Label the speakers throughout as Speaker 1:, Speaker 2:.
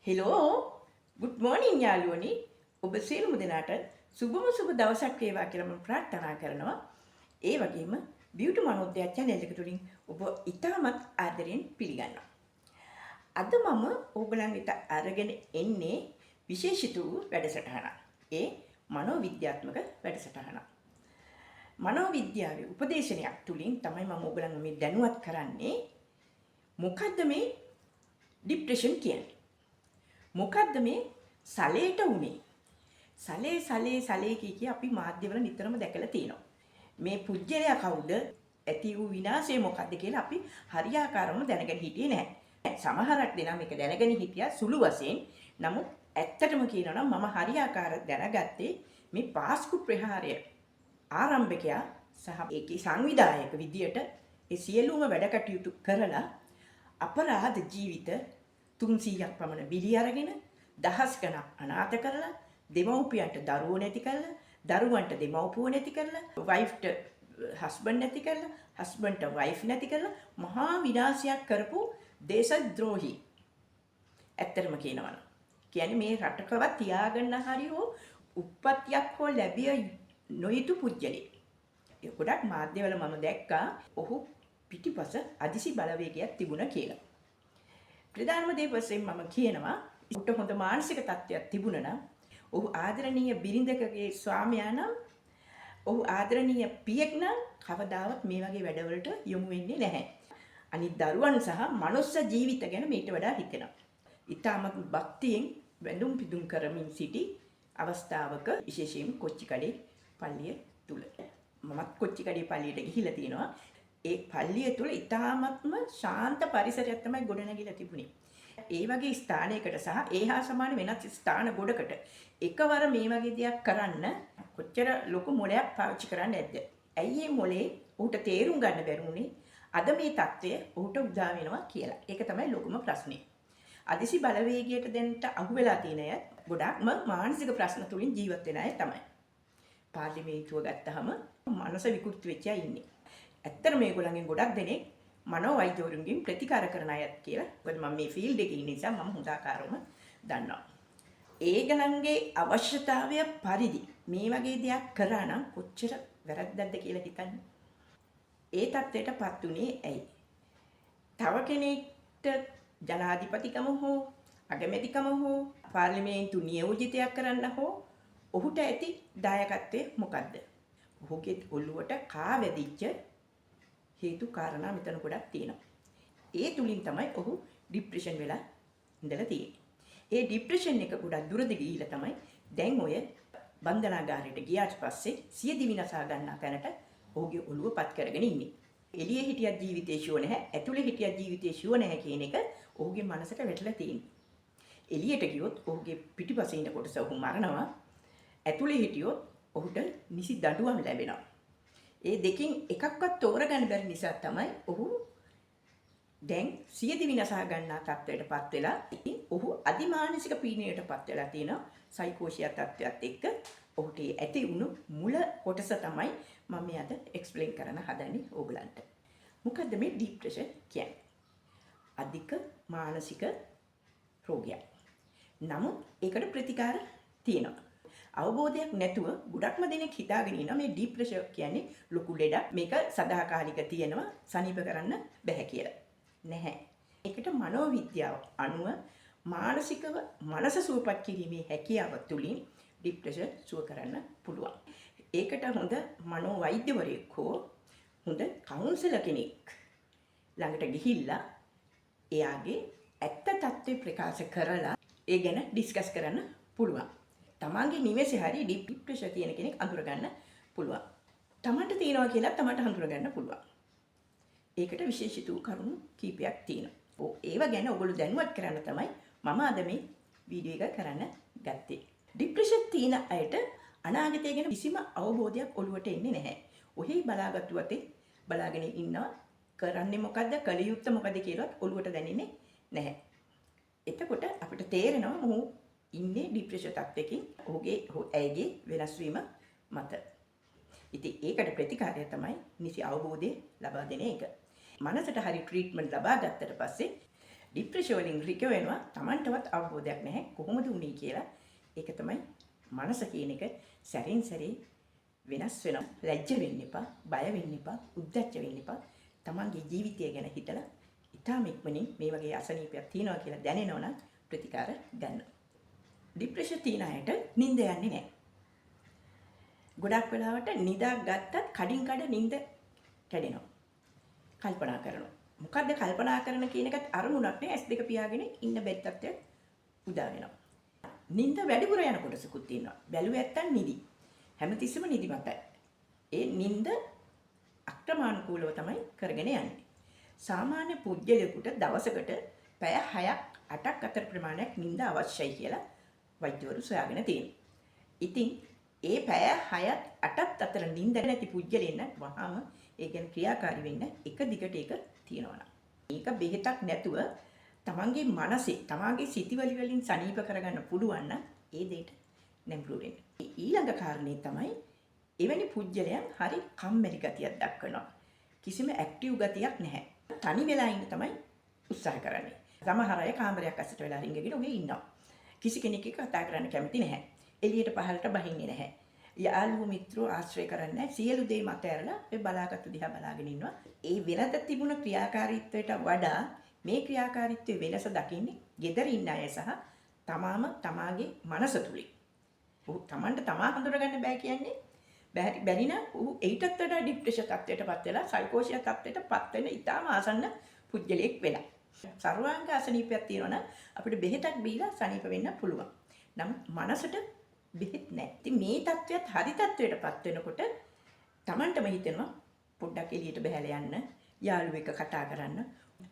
Speaker 1: Hello good morning යාළුවනි ඔබ සියලුම දෙනාට සුබම සුබ දවසක් වේවා කියලා මම ප්‍රාර්ථනා කරනවා. ඒ වගේම beauty මනෝදය channel එක තුලින් ඔබ ඉතාමත් ආදරෙන් පිළිගන්නවා. අද මම ඕගලන්ට අරගෙන එන්නේ විශේෂිත වූ වැඩසටහනක්. ඒ මනෝවිද්‍යාත්මක වැඩසටහනක්. මනෝවිද්‍යාවේ උපදේශනයක් තුලින් තමයි මම ඕගලන්ව මේ දැනුවත් කරන්නේ. මොකද්ද මේ ડિප්‍රෙෂන් කියන්නේ? මොකද්ද මේ සලේට උනේ? සලේ කිය අපි මාධ්‍යවල නිතරම දැකලා තියෙනවා. මේ පුජ්‍යලයා කවුද? ඇති වූ විනාශය මොකද්ද කියලා අපි හරියාකාරවම දැනගෙන හිටියේ නැහැ. සමහරක් දෙනා මේක දැනගෙන හිටියා සුළු වශයෙන්. නමුත් ඇත්තටම කියනවා නම් මම හරියාකාර දැනගත්තේ මේ පාස්කු ප්‍රහාරය ආරම්භකයා සහ ඒකේ සංවිධායක විදියට ඒ සියලුම වැඩ කටයුතු කරලා අපරාධ ජීවිත 300ක් පමණ බිලි අරගෙන දහස් ගණන් අනාථ කරලා දෙමව්පියන්ට දරුවෝ නැති කරලා දරුවන්ට දෙමව්පියෝ නැති කරලා වයිෆ්ට හස්බන්ඩ් නැති කරලා හස්බන්ඩ්ට වයිෆ් නැති කරලා මහා විනාශයක් කරපු දේශද්‍රෝහී. ඇත්තටම කියනවනම් කියන්නේ මේ රටකවත් තියාගන්න හරියෝ උප්පත්තියක් හෝ ලැබිය නොයුතු පුජ්‍යලෙක්. ඒ ගොඩක් මාධ්‍යවල මම දැක්කා ඔහු පිටිපස අදිසි බලවේගයක් තිබුණා කියලා. ප්‍රධානම දේ වශයෙන් මම කියනවා උට හොඳ මානසික තත්ත්වයක් තිබුණා නම් ඔහු ආදරණීය බිරිඳකගේ ස්වාමියා නම් ඔහු ආදරණීය පියෙක් නම් කවදාවත් මේ වගේ වැඩවලට යොමු වෙන්නේ නැහැ. අනිත් දරුවන් සහ මනුස්ස ජීවිත ගැන මීට වඩා හිතෙනවා. ඊටමත් භක්තියෙන් වැඳුම් පිදුම් කරමින් සිටි අවස්ථාවක විශේෂයෙන් කොච්චිකඩේ පල්ලිය තුල මමත් කොච්චිකඩේ පල්ලියට ගිහිල්ලා තිනවා. ඒ පල්ලිය තුල ඊටාත්ම ශාන්ත පරිසරයක් තමයි ගොඩනැගිලා තිබුණේ. ඒ වගේ ස්ථානයකට සහ ඒහා සමාන වෙනත් ස්ථාන ගොඩකට එකවර මේ වගේ දෙයක් කරන්න කොච්චර ලොකු මොලයක් පාවිච්චි කරන්න ඇද්ද? ඇයි මේ මොලේ ඌට තේරුම් ගන්න බැරි වුනේ? අද මේ தත්ත්වය ඌට උදා වෙනවා කියලා. ඒක තමයි ලොකුම ප්‍රශ්නේ. අදිසි බලවේගයට දෙන්නට අහු වෙලා තියෙන අය ගොඩක්ම මානසික ප්‍රශ්න තුලින් ජීවත් වෙන අය තමයි. පාර්ලිමේන්තුව ගත්තාම මනස විකෘති වෙච්ච අය ඉන්නේ. ඇත්තට මේගොල්ලන්ගෙන් ගොඩක් දෙනෙක් මනෝවෛද්‍යවරුන්ගෙන් ප්‍රතිකාර කරන අයත් කියලා. මොකද මම මේ ෆීල්ඩ් එකේ ඉන්න නිසා මම හොඳාකාරවම දන්නවා. ඒගොල්ලන්ගේ අවශ්‍යතාවය පරිදි මේ වගේ දෙයක් කරා නම් කොච්චර වැරද්දක්ද කියලා හිතන්න. ඒ තත්ත්වයටපත් උනේ ඇයි? තව කෙනෙක්ට ජනාධිපතිකම හෝ අගමැතිකම හෝ පාර්ලිමේන්තු නියෝජිතයක් කරන්න හෝ ඔහුට ඇති දායකත්වය මොකද්ද? ඔහුගේ ඔළුවට කා වැදිච්ච හේතු කාරණා මෙතන ගොඩක් තියෙනවා. ඒ තුලින් තමයි ඔහු ડિප්‍රෙෂන් වෙලා ඉඳලා තියෙන්නේ. ඒ ડિප්‍රෙෂන් එක ගොඩක් දුරද ගිහිලා තමයි දැන් ඔය බන්ධනාගාරයට ගියාට පස්සේ සියදිවි විනාශා ගන්නා තැනට ඔහුගේ ඔළුව පත් කරගෙන ඉන්නේ. එළියේ හිටියත් ජීවිතේ ෂුව නැහැ, ඇතුලේ හිටියත් ජීවිතේ ෂුව නැහැ කියන එක ඔහුගේ මනසට වැටලා තියෙන්නේ. එළියට ගියොත් ඔහුගේ පිටිපස්සේ ඉන්න කොටස ඔහු මරනවා. ඇතුලේ හිටියොත් ඔහුට නිසි දඬුවම් ලැබෙනවා. ඒ දෙකෙන් එකක්වත් තෝරගන්න බැරි නිසා තමයි ඔහු දැන් සියදිවි විනාශා ගන්නා තත්ත්වයටපත් වෙලා ඔහු අධිමානසික පීඩනයටපත් වෙලා තියෙනවා. සයිකෝෂියා තත්ත්වයක් එක්ක ඔහුට ඇති වුණු මුල කොටස තමයි මම අද එක්ස්ප්ලেইন කරන්න හදන්නේ ඕගලන්ට. මොකද්ද මේ ડિප්‍රෙෂන් කියන්නේ? අධික මානසික රෝගයක්. නමුත් ඒකට ප්‍රතිකාර තියෙනවා. අවබෝධයක් නැතුව ගොඩක්ම දෙනෙක් හිතාගෙන ඉන්නවා මේ ડિප්‍රෙෂන් කියන්නේ ලොකු ලෙඩක්. මේක සදාකාලික තියෙනවා සනීප කරන්න බෑ කියලා. නැහැ. ඒකට මනෝවිද්‍යාව අනුව මානසිකව මනස සුවපත් කිරීමේ හැකියාව තුළින් ડિප්‍රෙෂන් සුව කරන්න පුළුවන්. ඒකට හොඳ මනෝවෛද්‍යවරයෙක් හෝ හොඳ කවුන්සලර් කෙනෙක් ළඟට ගිහිල්ලා එයාගේ ඇත්ත තත්ත්වය ප්‍රකාශ කරලා ඒ ගැන ඩිස්කස් කරන්න පුළුවන්. තමන්ගේ නිවසේ හරි ડિප්‍රෙෂන් තියෙන කෙනෙක් අඳුරගන්න පුළුවන්. තමන්ට තියෙනවා කියලා තමන්ට හඳුනගන්න පුළුවන්. ඒකට විශේෂිත වූ කරුණු කීපයක් තියෙනවා. ඒව ගැන ඔයගොල්ලෝ දැනුවත් කරන්න තමයි මම අද මේ වීඩියෝ එක කරන්න ගත්තේ. ડિප්‍රෙෂන් තියෙන අයට අනාගතය ගැන කිසිම අවබෝධයක් ඔළුවට එන්නේ නැහැ. ඔහි බලාගත්තු වතේ බලාගෙන ඉන්නවා. කරන්නේ මොකද්ද? කළ යුත්තේ මොකද්ද කියලාත් ඔළුවට දැනෙන්නේ නැහැ. එතකොට අපිට තේරෙනවා මොහු ඉන්නේ ડિප්‍රෙෂන් තත්ත්වයකින් ඇයගේ වෙනස් වීම මත. ඉතින් ඒකට ප්‍රතිකාරය තමයි නිසි අවබෝධය ලබා දෙන එක. මනසට හරි ට්‍රීට්මන්ට් ලබා ගත්තට පස්සේ ડિપ્રેશન වලින් රිකවර් වෙනවා Tamanටවත් අවබෝධයක් නැහැ කොහොමද උනේ කියලා. ඒක තමයි මනස කියන එක සැරින් සැරේ වෙනස් වෙනවා. ලැජ්ජ වෙන්න එපා, බය වෙන්න එපා, උද්දච්ච වෙන්න එපා. Tamanගේ ජීවිතය ගැන හිතලා ඊටාම ඉක්මනින් මේ වගේ අසනීපයක් තියෙනවා කියලා දැනෙනවා නම් ප්‍රතිකාර ගන්න. ડિප්‍රෙෂන් තියෙන අයට නිින්ද යන්නේ නැහැ. ගොඩක් වෙලාවට නිදා ගත්තත් කඩින් කඩ නිින්ද කැඩෙනවා. කල්පනා කරනවා. මොකද්ද කල්පනා කරන කියන එකත් අරමුණක් නේ. S2 පියාගෙන ඉන්න බෙත්තත් උදා වෙනවා. නිින්ද වැඩිපුර යන කොටසකුත් තියෙනවා. බැලුව ඇත්තන් නිදි. හැමතිස්සෙම නිදිමතයි. ඒ නිින්ද අක්‍රමානුකූලව තමයි කරගෙන යන්නේ. සාමාන්‍ය පුද්ගලයෙකුට දවසකට පැය 6ක් 8ක් අතර ප්‍රමාණයක් නිින්ද අවශ්‍යයි කියලා වෛද්‍යවරු සොයාගෙන තියෙනවා. ඉතින් ඒ පැය 6ත් 8ත් අතර නිින්ද නැති පුද්ගලයන් වහාම ඒ ගැන ක්‍රියාකාරී වෙන්න එක දිගට ඒක තියනවා. මේක බෙහෙතක් නැතුව තමන්ගේ මනසේ තමන්ගේ සිතිවිලි වලින් සනීප කරගන්න පුළුවන් නම් ඒ දෙයට නැඹුරු වෙන්න. ඊළඟ කාරණේ තමයි එවැනි පුද්ගලයන් හරි කම්මැලි ගතියක් දක්වනවා. කිසිම ඇක්ටිව් ගතියක් නැහැ. තනි වෙලා ඉන්න තමයි උත්සාහ කරන්නේ. සමහර අය කාමරයක් අස්සට වෙලා රින්ගගෙන ඔහේ ඉන්නවා. කිසි කෙනෙක් එක්ක කතා කරන්න කැමති නැහැ. එළියට පහළට බහින්නේ නැහැ. යාළුවෝ මිත්‍රෝ ආශ්‍රය කරන්නේ නැහැ. සියලු දේ මත ඇරලා ඒ බලාගත්තු දිහා බලාගෙන ඉන්නවා. ඒ වෙනද තිබුණ ක්‍රියාකාරීත්වයට වඩා මේ ක්‍රියාකාරීත්වයේ වෙනස දකින්නේ gedara ඉන්න අය සහ තමාගේ මනස තුලින්. ඔහු Tamanට තමා හඳුනගන්න බෑ කියන්නේ බැරි නම් ඔහු ඊටත් වඩා ડિප්‍රෙෂන් තත්ත්වයටපත් වෙලා සයිකෝසියා තත්ත්වයටපත් වෙන ඉතාම ආසන්න පුද්ගලයෙක් වෙලා. සර්වාංග අසනීපයක් තියෙනවා නම් අපිට බෙහෙතක් බීලා සනීප වෙන්න පුළුවන්. නමුත් මනසට බෙහෙත් නැහැ. ඉතින් මේ තත්ත්වයට හරි තත්ත්වයටපත් වෙනකොට Tamanටම හිතෙනවා පොඩ්ඩක් එළියට බහැලා යන්න, යාළුවෙක් කතා කරන්න,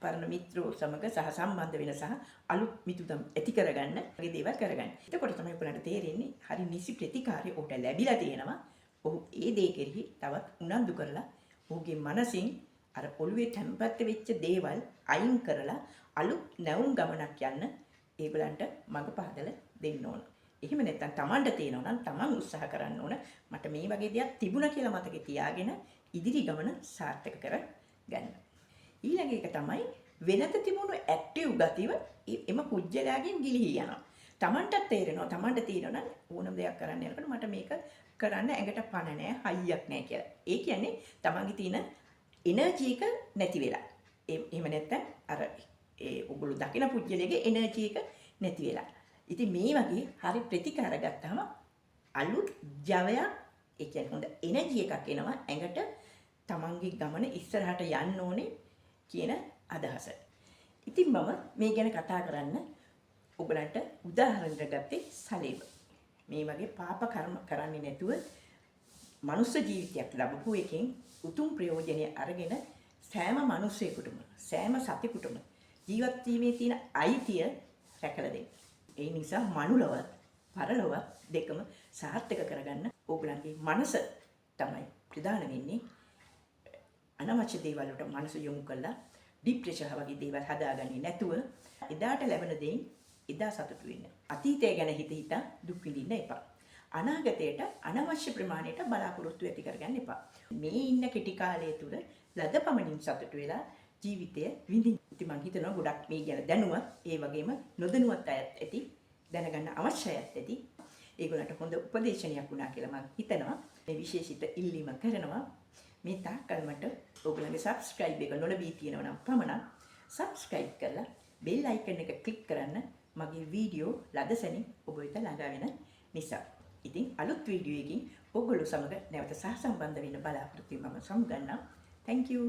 Speaker 1: පරණ මිත්‍රෝ සමග සහසම්බන්ධ වෙන සහ අලුත් මිතුදම් ඇති කරගන්න වගේ දේවල් කරගන්න. එතකොට තමයි ඔයගලන්ට තේරෙන්නේ හරි නිසි ප්‍රතිකාරය ඔහුට ලැබිලා තියෙනවා. ඔහු ඒ දේ කෙරෙහි තවත් උනන්දු කරලා ඔහුගේ මනසින් අර ඔළුවේ තැම්පත් වෙච්ච දේවල් අයින් කරලා අලුත් නැවුම් ගමනක් යන්න ඒගොල්ලන්ට මඟ පහදලා දෙන්න ඕන. එහෙම නැත්නම් Tamanට තේරෙනවා නම් Taman උත්සාහ කරන්න ඕන මට මේ වගේ දෙයක් තිබුණා කියලා මතකේ තියාගෙන ඉදිරි ගමන සාර්ථක කර ගන්න. ඊළඟ එක තමයි වෙනත තිබුණු ඇක්ටිව් ගතිය එම පුජ්‍යලයාගෙන් ගිලිහි යනවා. Tamanට තේරෙනවා Tamanට තියෙනවා නම් ඕනම දෙයක් කරන්න යනකොට මට මේක කරන්න ඇඟට පණ නැහැ, හයියක් නැහැ කියලා. ඒ කියන්නේ Tamanගේ තියෙන එනර්ජි එක නැති වෙලා. එහෙම නැත්නම් අර ඔගොල්ලෝ දකින පුජ්‍යලයේ එනර්ජි එක නැති වෙලා. ඉතින් මේ වගේ හරි ප්‍රතිකාර ගත්තාම අලුත් ජවයක් ඒ කියන්නේ හොඳ එනර්ජි එකක් එනවා ඇඟට Tamanගේ ගමන ඉස්සරහට යන්න ඕනේ කියන අදහස. ඉතින් මම මේ ගැන කතා කරන්න ඔයගලන්ට උදාහරණයක් ගත්තේ සලේව. මේ වගේ පාප කර්ම කරන්නේ නැතුව මනුස්ස ජීවිතයක් ලැබපු එකෙන් උතුම් ප්‍රයෝජනය අරගෙන සෑම මිනිසෙකුටම සෑම සතෙකුටම ජීවත් වීමේ තියෙන අයිතිය රැකලා දෙන්න. ඒ නිසා මනුලව පරලොව දෙකම සාර්ථක කරගන්න ඕගලන්ගේ මනස තමයි ප්‍රධාන වෙන්නේ. අනවශ්‍ය දේවල් වලට මනස යොමු කළා ડિප්‍රෙෂන් වගේ දේවල් හදාගන්නේ නැතුව එදාට ලැබෙන දෙයින් එදා සතුටු වෙන්න. අතීතය ගැන හිත දුක් විඳින්න එපා. අනාගතයට අනවශ්‍ය ප්‍රමාණයට බලාපොරොත්තු ඇති කරගන්න එපා. මේ ඉන්න කෙටි කාලය තුල ලද පමණින් සතුටු වෙලා ජීවිතය විඳින්න. ඉතින් මම හිතනවා ගොඩක් මේ ගැන දැනුවත් ඒ වගේම නොදැනුවත් අයත් ඇති දැනගන්න අවශ්‍යයත් ඇති. ඒගොල්ලන්ට හොඳ උපදේශනයක් වුණා කියලා මම හිතනවා. මේ විශේෂිත ඉල්ලීම කරනවා. මේ තාක්කල් මට ඔයගොල්ලන්ගේ subscribe එක නොලැබී තියෙනවා නම් පමණක් subscribe කරලා bell icon එක click කරන්න මගේ වීඩියෝ ලදසැනින් ඔබ වෙත ළඟා වෙන නිසා. ඉතින් අලුත් වීඩියෝ එකකින් ඔයගොල්ලෝ සමග නැවත සහසම්බන්ධ වෙන්න බලාපොරොත්තු වෙමි මම සමුගන්නම්. Thank you.